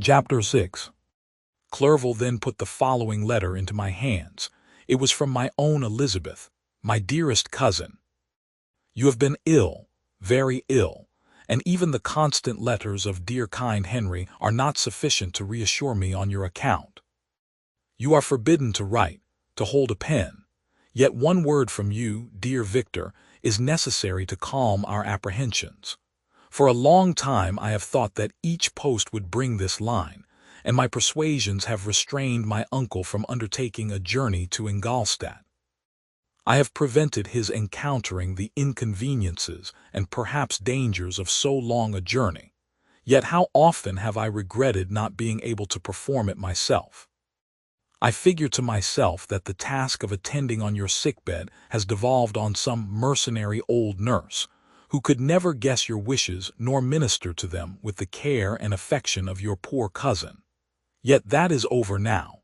Chapter 6. Clerval then put the following letter into my hands. It was from my own Elizabeth, my dearest cousin. You have been ill, very ill, and even the constant letters of dear kind Henry are not sufficient to reassure me on your account. You are forbidden to write, to hold a pen, yet one word from you, dear Victor, is necessary to calm our apprehensions. For a long time I have thought that each post would bring this line, and my persuasions have restrained my uncle from undertaking a journey to Ingolstadt. I have prevented his encountering the inconveniences and perhaps dangers of so long a journey, yet how often have I regretted not being able to perform it myself. I figure to myself that the task of attending on your sickbed has devolved on some mercenary old nurse, who could never guess your wishes nor minister to them with the care and affection of your poor cousin. Yet that is over now.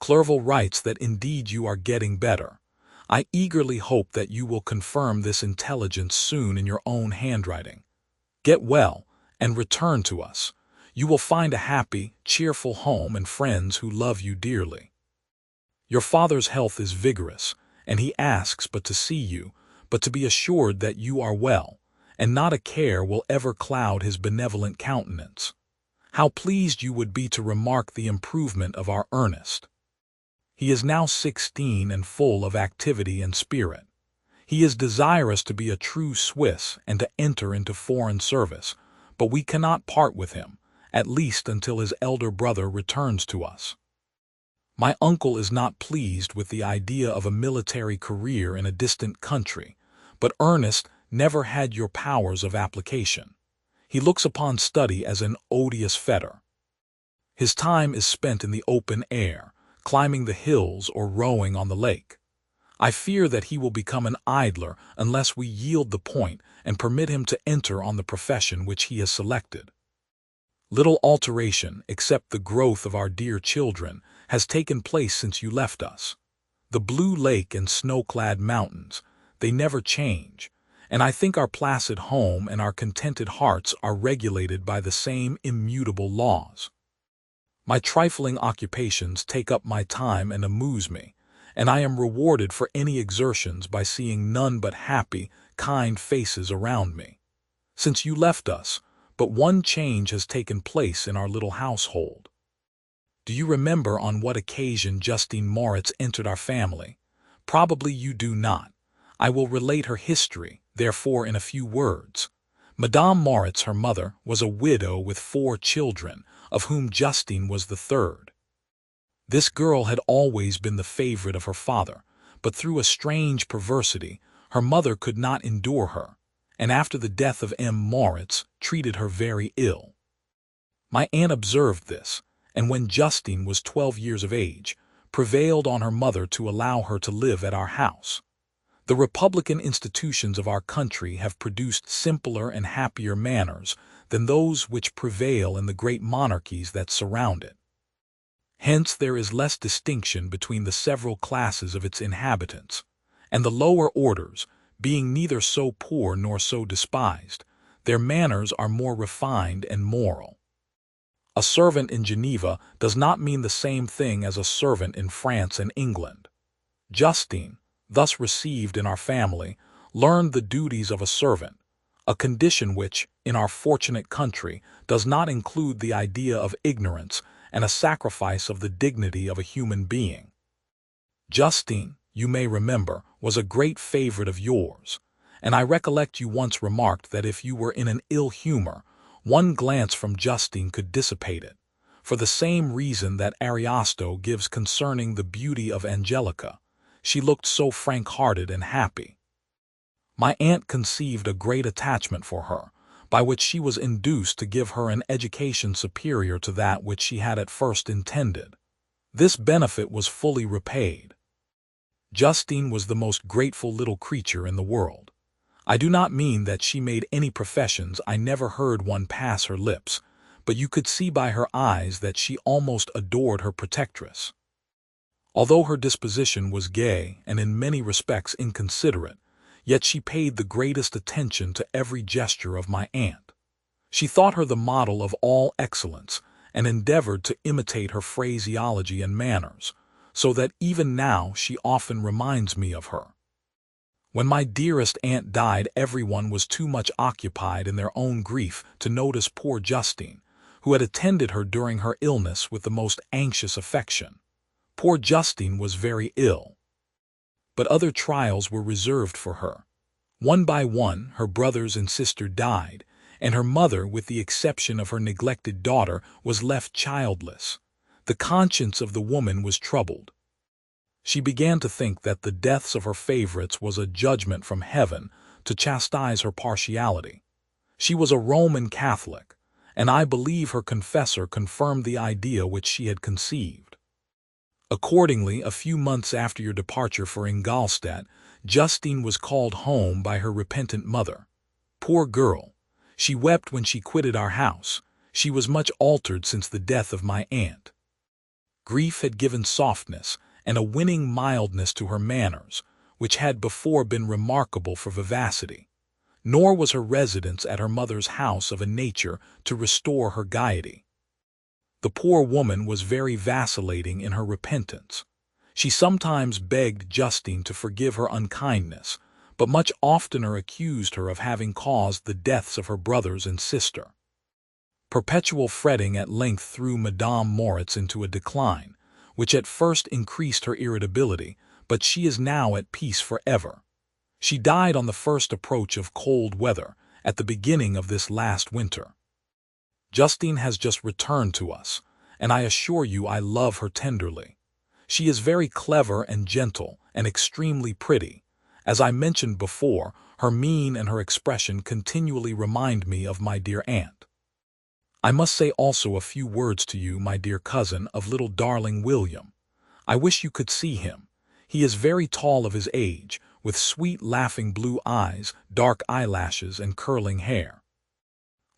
Clerval writes that indeed you are getting better. I eagerly hope that you will confirm this intelligence soon in your own handwriting. Get well, and return to us. You will find a happy, cheerful home and friends who love you dearly. Your father's health is vigorous, and he asks but to see you, but to be assured that you are well, and not a care will ever cloud his benevolent countenance. How pleased you would be to remark the improvement of our Ernest. He is now 16 and full of activity and spirit. He is desirous to be a true Swiss and to enter into foreign service, but we cannot part with him, at least until his elder brother returns to us. My uncle is not pleased with the idea of a military career in a distant country, but Ernest never had your powers of application. He looks upon study as an odious fetter. His time is spent in the open air, climbing the hills or rowing on the lake. I fear that he will become an idler unless we yield the point and permit him to enter on the profession which he has selected. Little alteration, except the growth of our dear children, has taken place since you left us. The blue lake and snow-clad mountains, they never change, and I think our placid home and our contented hearts are regulated by the same immutable laws. My trifling occupations take up my time and amuse me, and I am rewarded for any exertions by seeing none but happy, kind faces around me. Since you left us, but one change has taken place in our little household. Do you remember on what occasion Justine Moritz entered our family? Probably you do not. I will relate her history, therefore, in a few words. Madame Moritz, her mother, was a widow with 4 children, of whom Justine was the third. This girl had always been the favorite of her father, but through a strange perversity, her mother could not endure her, and after the death of M. Moritz, treated her very ill. My aunt observed this, and when Justine was 12 years of age, prevailed on her mother to allow her to live at our house. The republican institutions of our country have produced simpler and happier manners than those which prevail in the great monarchies that surround it. Hence there is less distinction between the several classes of its inhabitants, and the lower orders, being neither so poor nor so despised, their manners are more refined and moral. A servant in Geneva does not mean the same thing as a servant in France and England. Justine, thus received in our family, learned the duties of a servant, a condition which, in our fortunate country, does not include the idea of ignorance and a sacrifice of the dignity of a human being. Justine, you may remember, was a great favorite of yours, and I recollect you once remarked that if you were in an ill humor, one glance from Justine could dissipate it, for the same reason that Ariosto gives concerning the beauty of Angelica. She looked so frank-hearted and happy. My aunt conceived a great attachment for her, by which she was induced to give her an education superior to that which she had at first intended. This benefit was fully repaid. Justine was the most grateful little creature in the world. I do not mean that she made any professions. I never heard one pass her lips, but you could see by her eyes that she almost adored her protectress. Although her disposition was gay and in many respects inconsiderate, yet she paid the greatest attention to every gesture of my aunt. She thought her the model of all excellence, and endeavored to imitate her phraseology and manners, so that even now she often reminds me of her. When my dearest aunt died, everyone was too much occupied in their own grief to notice poor Justine, who had attended her during her illness with the most anxious affection. Poor Justine was very ill, but other trials were reserved for her. One by one, her brothers and sister died, and her mother, with the exception of her neglected daughter, was left childless. The conscience of the woman was troubled. She began to think that the deaths of her favorites was a judgment from heaven to chastise her partiality. She was a Roman Catholic, and I believe her confessor confirmed the idea which she had conceived. Accordingly, a few months after your departure for Ingolstadt, Justine was called home by her repentant mother. Poor girl! She wept when she quitted our house. She was much altered since the death of my aunt. Grief had given softness and a winning mildness to her manners, which had before been remarkable for vivacity. Nor was her residence at her mother's house of a nature to restore her gaiety. The poor woman was very vacillating in her repentance. She sometimes begged Justine to forgive her unkindness, but much oftener accused her of having caused the deaths of her brothers and sister. Perpetual fretting at length threw Madame Moritz into a decline, which at first increased her irritability, but she is now at peace forever. She died on the first approach of cold weather, at the beginning of this last winter. Justine has just returned to us, and I assure you I love her tenderly. She is very clever and gentle, and extremely pretty. As I mentioned before, her mien and her expression continually remind me of my dear aunt. I must say also a few words to you, my dear cousin, of little darling William. I wish you could see him. He is very tall of his age, with sweet laughing blue eyes, dark eyelashes, and curling hair.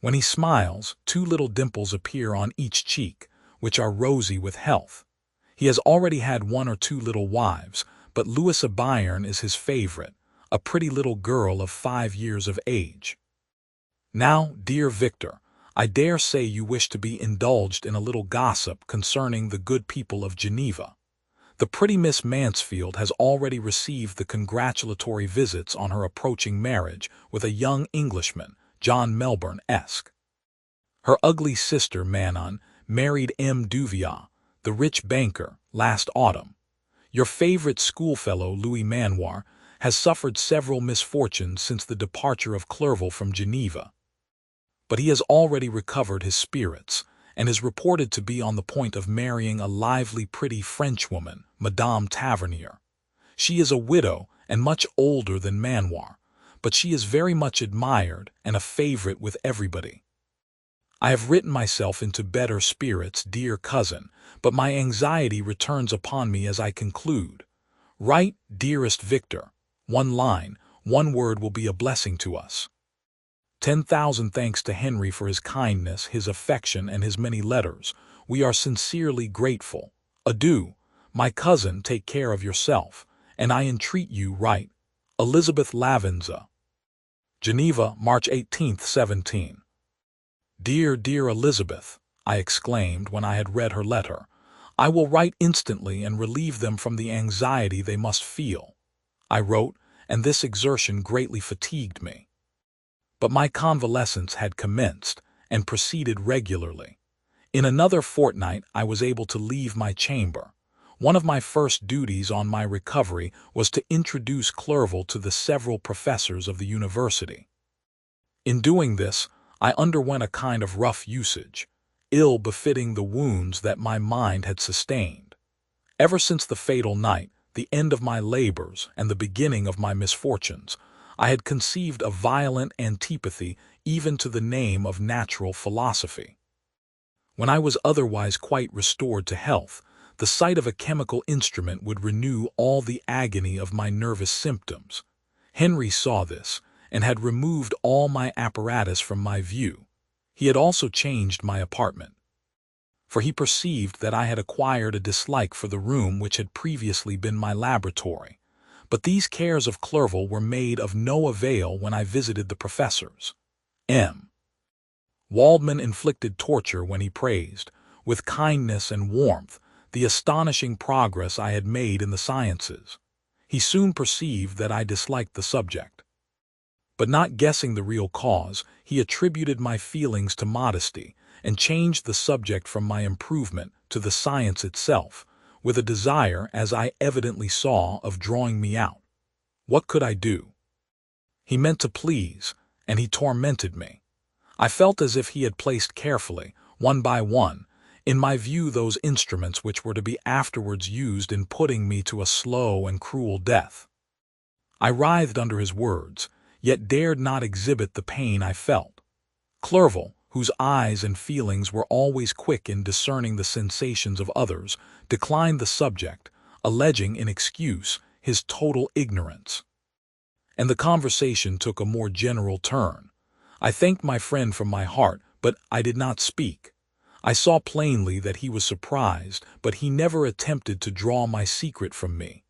When he smiles, two little dimples appear on each cheek, which are rosy with health. He has already had one or two little wives, but Louisa Byron is his favorite, a pretty little girl of 5 years of age. Now, dear Victor, I dare say you wish to be indulged in a little gossip concerning the good people of Geneva. The pretty Miss Mansfield has already received the congratulatory visits on her approaching marriage with a young Englishman, John Melbourne-esque. Her ugly sister Manon married M. Duviat, the rich banker, last autumn. Your favorite schoolfellow Louis Manoir has suffered several misfortunes since the departure of Clerval from Geneva. But he has already recovered his spirits, and is reported to be on the point of marrying a lively, pretty Frenchwoman, Madame Tavernier. She is a widow and much older than Manoir, but she is very much admired and a favorite with everybody. I have written myself into better spirits, dear cousin, but my anxiety returns upon me as I conclude. Write, dearest Victor. 1 line, 1 word will be a blessing to us. 10,000 thanks to Henry for his kindness, his affection, and his many letters. We are sincerely grateful. Adieu, my cousin, take care of yourself, and I entreat you write. Elizabeth Lavenza. Geneva, March 18th, 17. Dear, dear Elizabeth, I exclaimed when I had read her letter, I will write instantly and relieve them from the anxiety they must feel. I wrote, and this exertion greatly fatigued me. But my convalescence had commenced, and proceeded regularly. In another fortnight I was able to leave my chamber. One of my first duties on my recovery was to introduce Clerval to the several professors of the university. In doing this, I underwent a kind of rough usage, ill befitting the wounds that my mind had sustained. Ever since the fatal night, the end of my labors and the beginning of my misfortunes, I had conceived a violent antipathy even to the name of natural philosophy. When I was otherwise quite restored to health, the sight of a chemical instrument would renew all the agony of my nervous symptoms. Henry saw this, and had removed all my apparatus from my view. He had also changed my apartment, for he perceived that I had acquired a dislike for the room which had previously been my laboratory. But these cares of Clerval were made of no avail when I visited the professors. M. Waldman inflicted torture when he praised, with kindness and warmth, the astonishing progress I had made in the sciences. He soon perceived that I disliked the subject. But not guessing the real cause, he attributed my feelings to modesty and changed the subject from my improvement to the science itself, with a desire, as I evidently saw, of drawing me out. What could I do? He meant to please, and he tormented me. I felt as if he had placed carefully, one by one, in my view those instruments which were to be afterwards used in putting me to a slow and cruel death. I writhed under his words, yet dared not exhibit the pain I felt. Clerval, whose eyes and feelings were always quick in discerning the sensations of others, declined the subject, alleging in excuse his total ignorance. And the conversation took a more general turn. I thanked my friend from my heart, but I did not speak. I saw plainly that he was surprised, but he never attempted to draw my secret from me.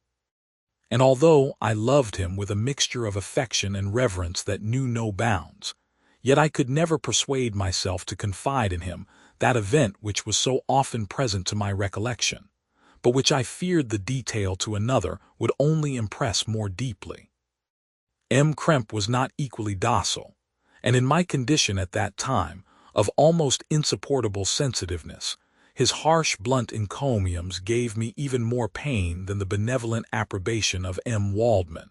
And although I loved him with a mixture of affection and reverence that knew no bounds, yet I could never persuade myself to confide in him that event which was so often present to my recollection, but which I feared the detail to another would only impress more deeply. M. Krempe was not equally docile, and in my condition at that time, of almost insupportable sensitiveness, his harsh, blunt encomiums gave me even more pain than the benevolent approbation of M. Waldman.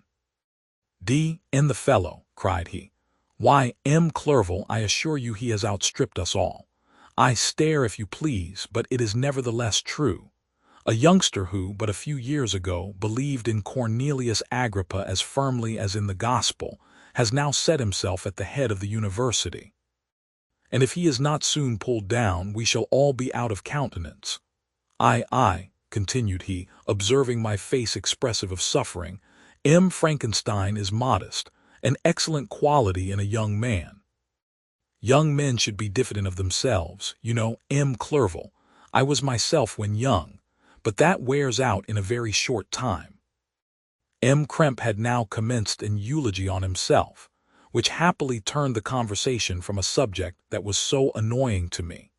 "D—n the fellow," cried he. "Why, M. Clerval, I assure you he has outstripped us all. I stare if you please, but it is nevertheless true. A youngster who, but a few years ago, believed in Cornelius Agrippa as firmly as in the gospel, has now set himself at the head of the university. And if he is not soon pulled down, we shall all be out of countenance. I, continued he, observing my face expressive of suffering, M. Frankenstein is modest, an excellent quality in a young man. Young men should be diffident of themselves, you know, M. Clerval. I was myself when young, but that wears out in a very short time." M. Krempe had now commenced an eulogy on himself, which happily turned the conversation from a subject that was so annoying to me.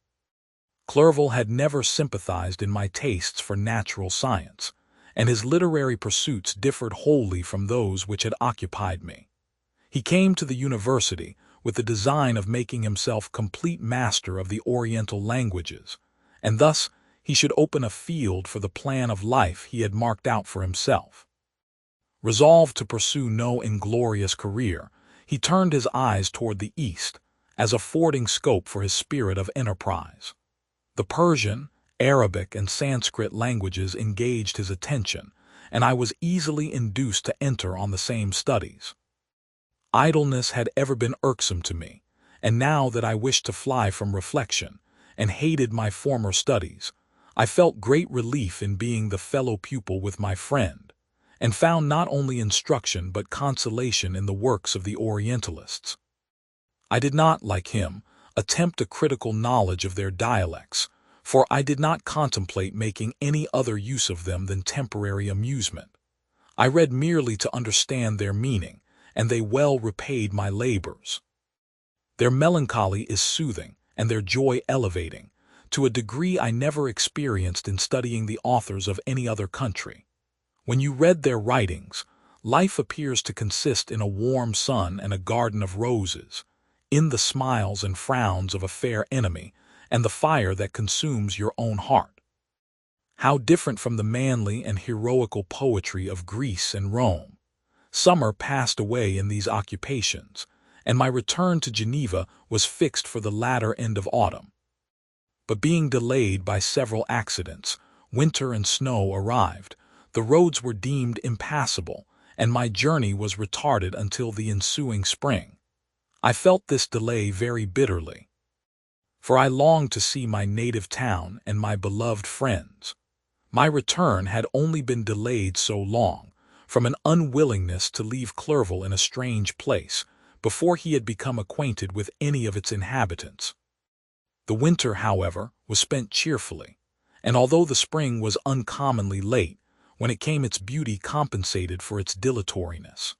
Clerval had never sympathized in my tastes for natural science, and his literary pursuits differed wholly from those which had occupied me. He came to the university with the design of making himself complete master of the Oriental languages, and thus he should open a field for the plan of life he had marked out for himself. Resolved to pursue no inglorious career, he turned his eyes toward the East, as affording scope for his spirit of enterprise. The Persian, Arabic, and Sanskrit languages engaged his attention, and I was easily induced to enter on the same studies. Idleness had ever been irksome to me, and now that I wished to fly from reflection, and hated my former studies, I felt great relief in being the fellow pupil with my friend, and found not only instruction but consolation in the works of the Orientalists. I did not, like him, attempt a critical knowledge of their dialects, for I did not contemplate making any other use of them than temporary amusement. I read merely to understand their meaning, and they well repaid my labors. Their melancholy is soothing, and their joy elevating, to a degree I never experienced in studying the authors of any other country. When you read their writings, life appears to consist in a warm sun and a garden of roses, in the smiles and frowns of a fair enemy, and the fire that consumes your own heart. How different from the manly and heroical poetry of Greece and Rome! Summer passed away in these occupations, and my return to Geneva was fixed for the latter end of autumn. But being delayed by several accidents, winter and snow arrived, the roads were deemed impassable, and my journey was retarded until the ensuing spring. I felt this delay very bitterly, for I longed to see my native town and my beloved friends. My return had only been delayed so long, from an unwillingness to leave Clerval in a strange place, before he had become acquainted with any of its inhabitants. The winter, however, was spent cheerfully, and although the spring was uncommonly late, when it came its beauty compensated for its dilatoriness.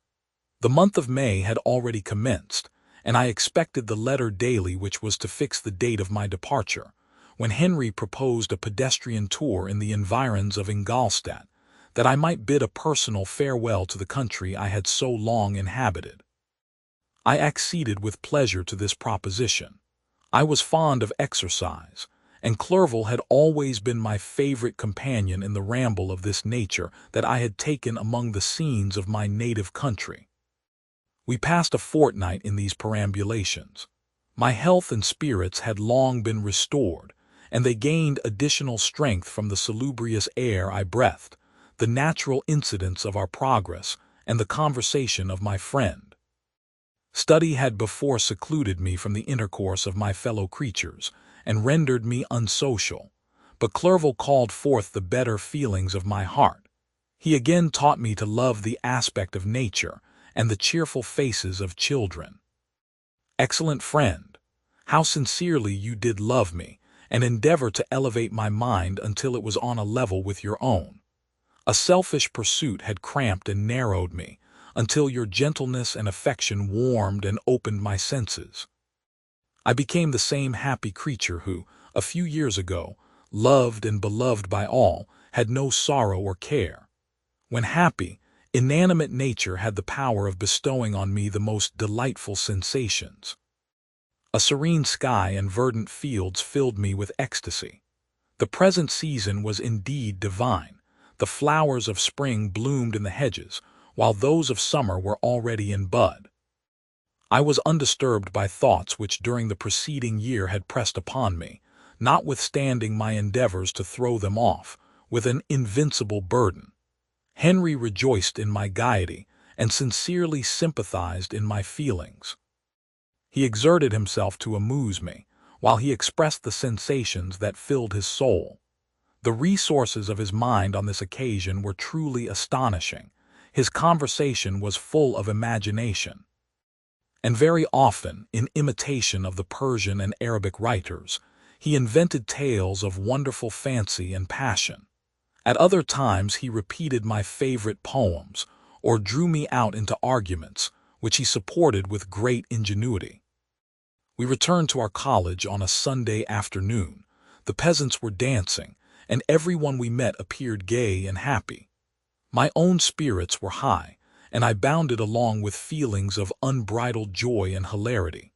The month of May had already commenced, and I expected the letter daily which was to fix the date of my departure, when Henry proposed a pedestrian tour in the environs of Ingolstadt, that I might bid a personal farewell to the country I had so long inhabited. I acceded with pleasure to this proposition. I was fond of exercise, and Clerval had always been my favorite companion in the ramble of this nature that I had taken among the scenes of my native country. We passed a fortnight in these perambulations. My health and spirits had long been restored, and they gained additional strength from the salubrious air I breathed, the natural incidents of our progress, and the conversation of my friend. Study had before secluded me from the intercourse of my fellow creatures, and rendered me unsocial, but Clerval called forth the better feelings of my heart. He again taught me to love the aspect of nature and the cheerful faces of children. Excellent friend, how sincerely you did love me, and endeavor to elevate my mind until it was on a level with your own. A selfish pursuit had cramped and narrowed me, until your gentleness and affection warmed and opened my senses. I became the same happy creature who, a few years ago, loved and beloved by all, had no sorrow or care. When happy, inanimate nature had the power of bestowing on me the most delightful sensations. A serene sky and verdant fields filled me with ecstasy. The present season was indeed divine. The flowers of spring bloomed in the hedges, while those of summer were already in bud. I was undisturbed by thoughts which during the preceding year had pressed upon me, notwithstanding my endeavors to throw them off, with an invincible burden. Henry rejoiced in my gaiety, and sincerely sympathized in my feelings. He exerted himself to amuse me, while he expressed the sensations that filled his soul. The resources of his mind on this occasion were truly astonishing. His conversation was full of imagination. And very often, in imitation of the Persian and Arabic writers, he invented tales of wonderful fancy and passion. At other times he repeated my favorite poems, or drew me out into arguments, which he supported with great ingenuity. We returned to our college on a Sunday afternoon. The peasants were dancing, and everyone we met appeared gay and happy. My own spirits were high, and I bounded along with feelings of unbridled joy and hilarity.